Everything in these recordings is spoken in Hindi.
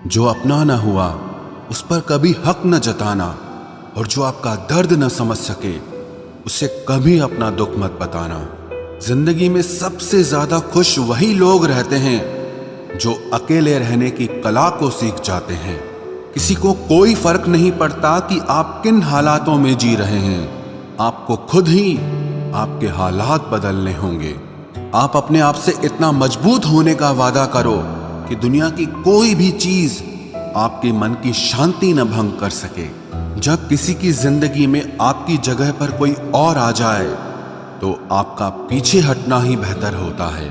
जो अपना न हुआ उस पर कभी हक न जताना, और जो आपका दर्द न समझ सके उसे कभी अपना दुख मत बताना। जिंदगी में सबसे ज्यादा खुश वही लोग रहते हैं जो अकेले रहने की कला को सीख जाते हैं। किसी को कोई फर्क नहीं पड़ता कि आप किन हालातों में जी रहे हैं, आपको खुद ही आपके हालात बदलने होंगे। आप अपने आप से इतना मजबूत होने का वादा करो कि दुनिया की कोई भी चीज आपके मन की शांति न भंग कर सके। जब किसी की जिंदगी में आपकी जगह पर कोई और आ जाए तो आपका पीछे हटना ही बेहतर होता है।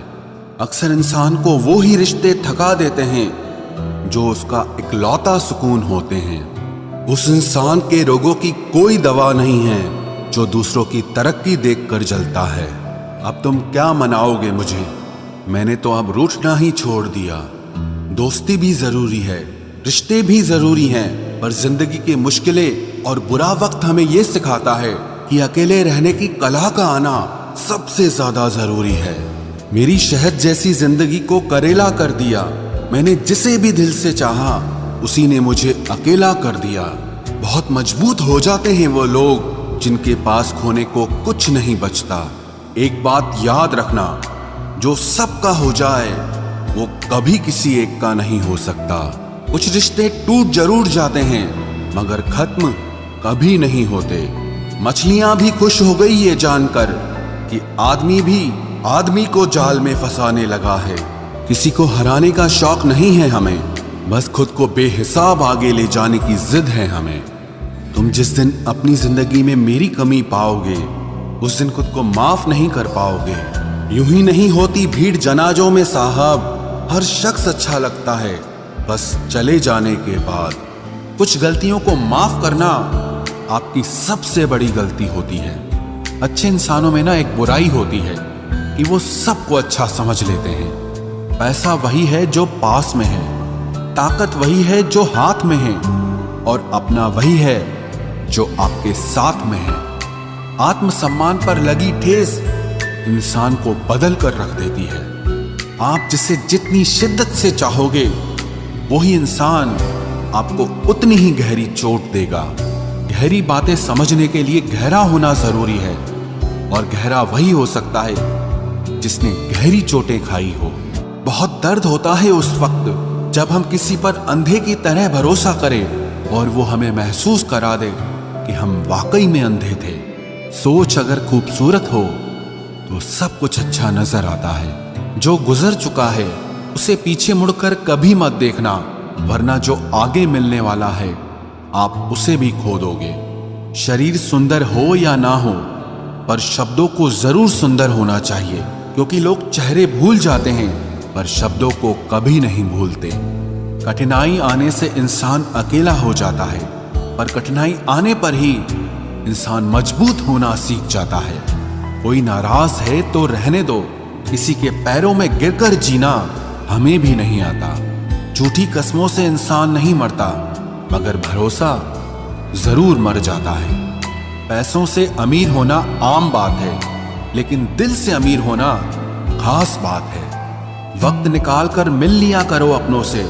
अक्सर इंसान को वो ही रिश्ते थका देते हैं जो उसका इकलौता सुकून होते हैं। उस इंसान के रोगों की कोई दवा नहीं है जो दूसरों की तरक्की देखकर जलता है। अब तुम क्या मनाओगे मुझे, मैंने तो अब रूठना ही छोड़ दिया। दोस्ती भी जरूरी है, रिश्ते भी जरूरी हैं, पर जिंदगी की मुश्किलें और बुरा वक्त हमें यह सिखाता है कि अकेले रहने की कला का आना सबसे ज्यादा जरूरी है। मेरी शहद जैसी जिंदगी को करेला कर दिया। मैंने जिसे भी दिल से चाहा उसी ने मुझे अकेला कर दिया। बहुत मजबूत हो जाते हैं वो लोग जिनके पास खोने को कुछ नहीं बचता। एक बात याद रखना, जो सबका हो जाए वो कभी किसी एक का नहीं हो सकता। कुछ रिश्ते टूट जरूर जाते हैं मगर खत्म कभी नहीं होते। मछलियां भी खुश हो गई ये जानकर कि आदमी भी आदमी को जाल में फंसाने लगा है। किसी को हराने का शौक नहीं है हमें, बस खुद को बेहिसाब आगे ले जाने की जिद है हमें। तुम जिस दिन अपनी जिंदगी में मेरी कमी पाओगे उस दिन खुद को माफ नहीं कर पाओगे। यूं ही नहीं होती भीड़ जनाजों में साहब, हर शख्स अच्छा लगता है बस चले जाने के बाद। कुछ गलतियों को माफ करना आपकी सबसे बड़ी गलती होती है। अच्छे इंसानों में ना एक बुराई होती है कि वो सबको अच्छा समझ लेते हैं। पैसा वही है जो पास में है, ताकत वही है जो हाथ में है, और अपना वही है जो आपके साथ में है। आत्मसम्मान पर लगी ठेस इंसान को बदल कर रख देती है। आप जिसे जितनी शिद्दत से चाहोगे वही इंसान आपको उतनी ही गहरी चोट देगा। गहरी बातें समझने के लिए गहरा होना जरूरी है, और गहरा वही हो सकता है जिसने गहरी चोटें खाई हो। बहुत दर्द होता है उस वक्त जब हम किसी पर अंधे की तरह भरोसा करें और वो हमें महसूस करा दे कि हम वाकई में अंधे थे। सोच अगर खूबसूरत हो तो सब कुछ अच्छा नजर आता है। जो गुजर चुका है उसे पीछे मुड़कर कभी मत देखना, वरना जो आगे मिलने वाला है आप उसे भी खो दोगे। शरीर सुंदर हो या ना हो, पर शब्दों को जरूर सुंदर होना चाहिए, क्योंकि लोग चेहरे भूल जाते हैं पर शब्दों को कभी नहीं भूलते। कठिनाई आने से इंसान अकेला हो जाता है, पर कठिनाई आने पर ही इंसान मजबूत होना सीख जाता है। कोई नाराज है तो रहने दो, किसी के पैरों में गिरकर जीना हमें भी नहीं आता। झूठी कस्मों से इंसान नहीं मरता, मगर भरोसा जरूर मर जाता है। पैसों से अमीर होना आम बात है, लेकिन दिल से अमीर होना खास बात है। वक्त निकाल कर मिल लिया करो अपनों से।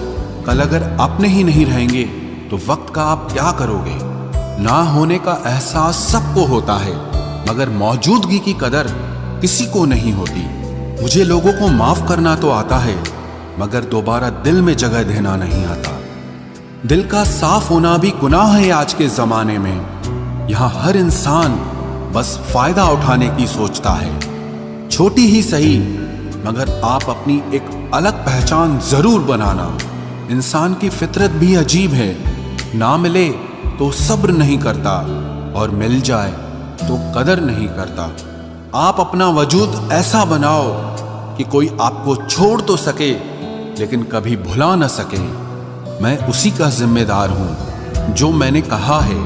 कल अगर अपने ही नहीं रहेंगे तो वक्त का आप क्या करोगे। ना होने का एहसास सबको होता है, मगर मौजूदगी की कदर किसी को नहीं होती। मुझे लोगों को माफ करना तो आता है, मगर दोबारा दिल में जगह देना नहीं आता। दिल का साफ होना भी गुनाह है आज के जमाने में। यहाँ हर इंसान बस फायदा उठाने की सोचता है। छोटी ही सही, मगर आप अपनी एक अलग पहचान जरूर बनाना। इंसान की फितरत भी अजीब है, ना मिले तो सब्र नहीं करता, और मिल जाए तो कदर नहीं करता। आप अपना वजूद ऐसा बनाओ कि कोई आपको छोड़ तो सके लेकिन कभी भुला न सके। मैं उसी का जिम्मेदार हूं, जो मैंने कहा है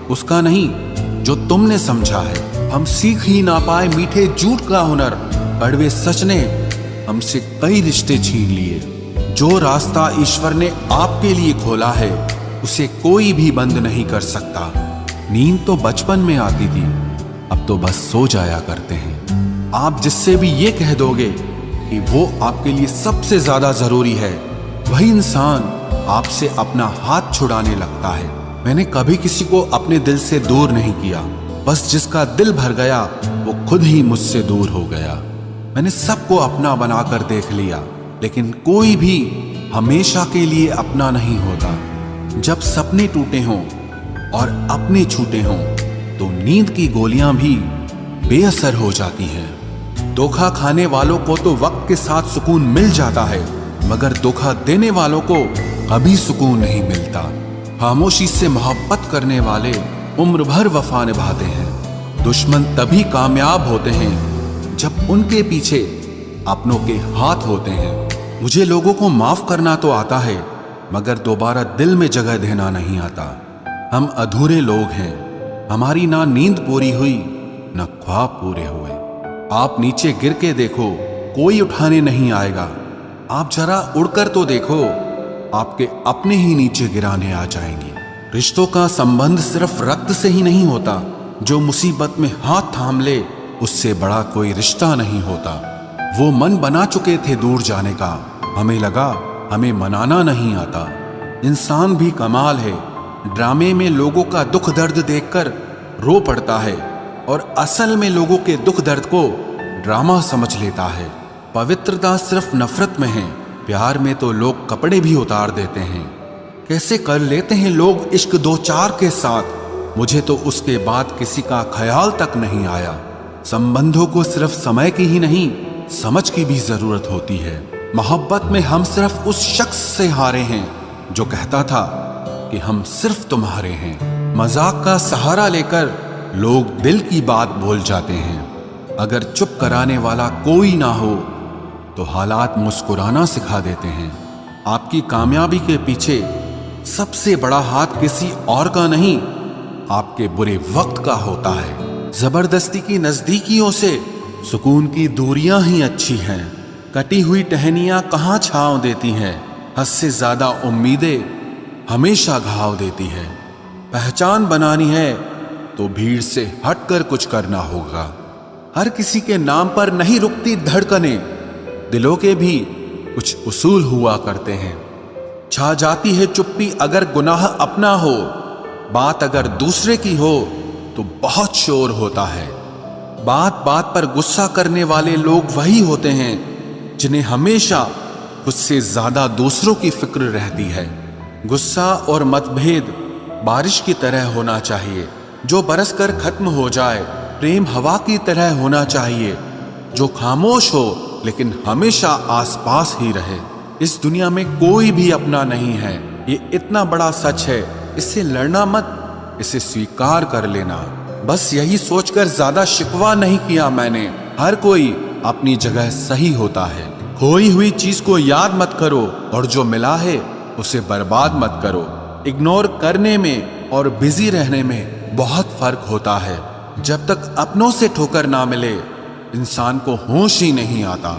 उसका नहीं जो तुमने समझा है। हम सीख ही ना पाए मीठे झूठ का हुनर, कड़वे सच ने हमसे कई रिश्ते छीन लिए। जो रास्ता ईश्वर ने आपके लिए खोला है उसे कोई भी बंद नहीं कर सकता। नींद तो बचपन में आती थी, अब तो बस सो जाया करते हैं। आप जिससे भी ये कह दोगे कि वो आपके लिए सबसे ज्यादा जरूरी है, वही इंसान आपसे अपना हाथ छुड़ाने लगता है। मैंने कभी किसी को अपने दिल से दूर नहीं किया, बस जिसका दिल भर गया वो खुद ही मुझसे दूर हो गया। मैंने सबको अपना बनाकर देख लिया, लेकिन कोई भी हमेशा के लिए अपना नहीं होता। जब सपने टूटे हों और अपने छूटे हों तो नींद की गोलियां भी बेअसर हो जाती हैं। धोखा खाने वालों को तो वक्त के साथ सुकून मिल जाता है, मगर धोखा देने वालों को कभी सुकून नहीं मिलता। खामोशी से मोहब्बत करने वाले उम्र भर वफा निभाते हैं। दुश्मन तभी कामयाब होते हैं जब उनके पीछे अपनों के हाथ होते हैं। मुझे लोगों को माफ करना तो आता है, मगर दोबारा दिल में जगह देना नहीं आता। हम अधूरे लोग हैं, हमारी ना नींद पूरी हुई ना ख्वाब पूरे हुए। आप नीचे गिर के देखो, कोई उठाने नहीं आएगा। आप जरा उड़कर तो देखो, आपके अपने ही नीचे गिराने आ जाएंगे। रिश्तों का संबंध सिर्फ रक्त से ही नहीं होता। जो मुसीबत में हाथ थाम ले उससे बड़ा कोई रिश्ता नहीं होता। वो मन बना चुके थे दूर जाने का, हमें लगा हमें मनाना नहीं आता। इंसान भी कमाल है, ड्रामे में लोगों का दुख दर्द देखकर रो पड़ता है और असल में लोगों के दुख दर्द को ड्रामा समझ लेता है। पवित्रता सिर्फ नफरत में है, प्यार में तो लोग कपड़े भी उतार देते हैं। कैसे कर लेते हैं लोग इश्क दो चार के साथ, मुझे तो उसके बाद किसी का ख्याल तक नहीं आया। संबंधों को सिर्फ समय की ही नहीं, समझ की भी जरूरत होती है। मोहब्बत में हम सिर्फ उस शख्स से हारे हैं जो कहता था कि हम सिर्फ तुम्हारे हैं। मजाक का सहारा लेकर लोग दिल की बात भूल जाते हैं। अगर चुप कराने वाला कोई ना हो तो हालात मुस्कुराना सिखा देते हैं। आपकी कामयाबी के पीछे सबसे बड़ा हाथ किसी और का नहीं, आपके बुरे वक्त का होता है। जबरदस्ती की नजदीकियों से सुकून की दूरियां ही अच्छी हैं। कटी हुई टहनियां कहाँ छांव देती हैं, हद से ज्यादा उम्मीदें हमेशा घाव देती है। पहचान बनानी है तो भीड़ से हटकर कुछ करना होगा। हर किसी के नाम पर नहीं रुकती धड़कनें, दिलों के भी कुछ उसूल हुआ करते हैं। छा जाती है चुप्पी अगर गुनाह अपना हो, बात अगर दूसरे की हो तो बहुत शोर होता है। बात बात पर गुस्सा करने वाले लोग वही होते हैं जिन्हें हमेशा खुद से ज्यादा दूसरों की फिक्र रहती है। गुस्सा और मतभेद बारिश की तरह होना चाहिए, जो बरस कर खत्म हो जाए। प्रेम हवा की तरह होना चाहिए, जो खामोश हो लेकिन हमेशा आसपास ही रहे। इस दुनिया में कोई भी अपना नहीं है, ये इतना बड़ा सच है। इससे लड़ना मत, इसे स्वीकार कर लेना। बस यही सोचकर ज्यादा शिकवा नहीं किया मैंने। हर कोई अपनी जगह सही होता है। खोई हुई चीज को याद मत करो और जो मिला है उसे बर्बाद मत करो। इग्नोर करने में और बिजी रहने में बहुत फर्क होता है। जब तक अपनों से ठोकर ना मिले इंसान को होश ही नहीं आता।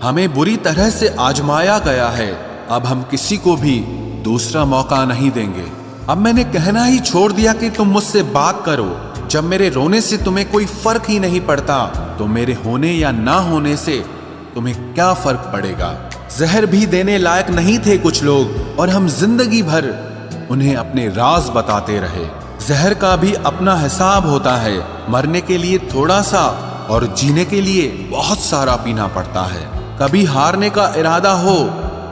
हमें बुरी तरह से आजमाया गया है, अब हम किसी को भी दूसरा मौका नहीं देंगे। अब मैंने कहना ही छोड़ दिया कि तुम मुझसे बात करो। जब मेरे रोने से तुम्हें कोई फर्क ही नहीं पड़ता तो मेरे होने या ना होने से तुम्हें क्या फर्क पड़ेगा। जहर भी देने लायक नहीं थे कुछ लोग और हम जिंदगी भर उन्हें अपने राज बताते रहे। जहर का भी अपना हिसाब होता है, मरने के लिए थोड़ा सा और जीने के लिए बहुत सारा पीना पड़ता है। कभी हारने का इरादा हो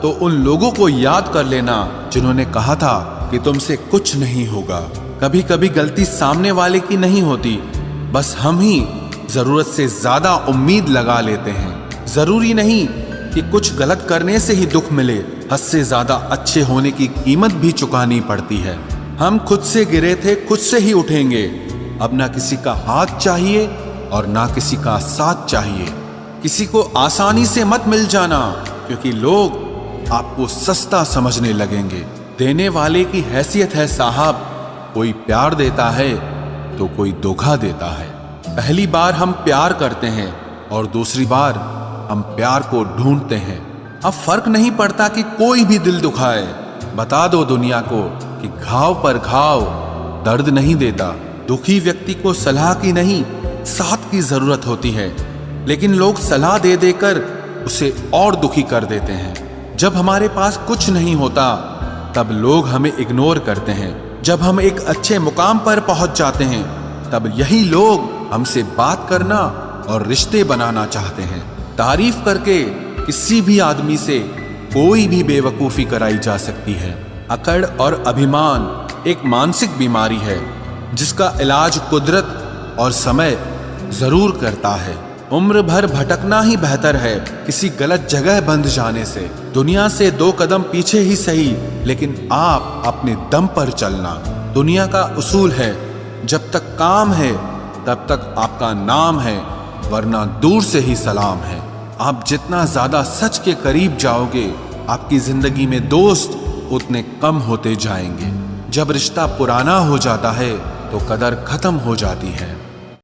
तो उन लोगों को याद कर लेना जिन्होंने कहा था कि तुमसे कुछ नहीं होगा। कभी कभी गलती सामने वाले की नहीं होती, बस हम ही जरूरत से ज्यादा उम्मीद लगा लेते हैं। जरूरी नहीं कि कुछ गलत करने से ही दुख मिले, हद से ज्यादा अच्छे होने की कीमत भी चुकानी पड़ती है। हम खुद से गिरे थे, खुद से ही उठेंगे। अब ना किसी का हाथ चाहिए और ना किसी का साथ चाहिए। किसी को आसानी से मत मिल जाना, क्योंकि लोग आपको सस्ता समझने लगेंगे। देने वाले की हैसियत है साहब, कोई प्यार देता है तो कोई धोखा देता है। पहली बार हम प्यार करते हैं और दूसरी बार हम प्यार को ढूंढते हैं। अब फर्क नहीं पड़ता कि कोई भी दिल दुखाए। बता दो दुनिया को कि घाव पर घाव दर्द नहीं देता। दुखी व्यक्ति को सलाह की नहीं, साथ की जरूरत होती है, लेकिन लोग सलाह दे देकर उसे और दुखी कर देते हैं। जब हमारे पास कुछ नहीं होता तब लोग हमें इग्नोर करते हैं। जब हम एक अच्छे मुकाम पर पहुंच जाते हैं तब यही लोग हमसे बात करना और रिश्ते बनाना चाहते हैं। तारीफ करके किसी भी आदमी से कोई भी बेवकूफ़ी कराई जा सकती है। अकड़ और अभिमान एक मानसिक बीमारी है जिसका इलाज कुदरत और समय जरूर करता है। उम्र भर भटकना ही बेहतर है किसी गलत जगह बंध जाने से। दुनिया से 2 कदम पीछे ही सही, लेकिन आप अपने दम पर चलना। दुनिया का उसूल है, जब तक काम है तब तक आपका नाम है, वरना दूर से ही सलाम है। आप जितना ज्यादा सच के करीब जाओगे, आपकी जिंदगी में दोस्त उतने कम होते जाएंगे। जब रिश्ता पुराना हो जाता है तो कदर खत्म हो जाती है।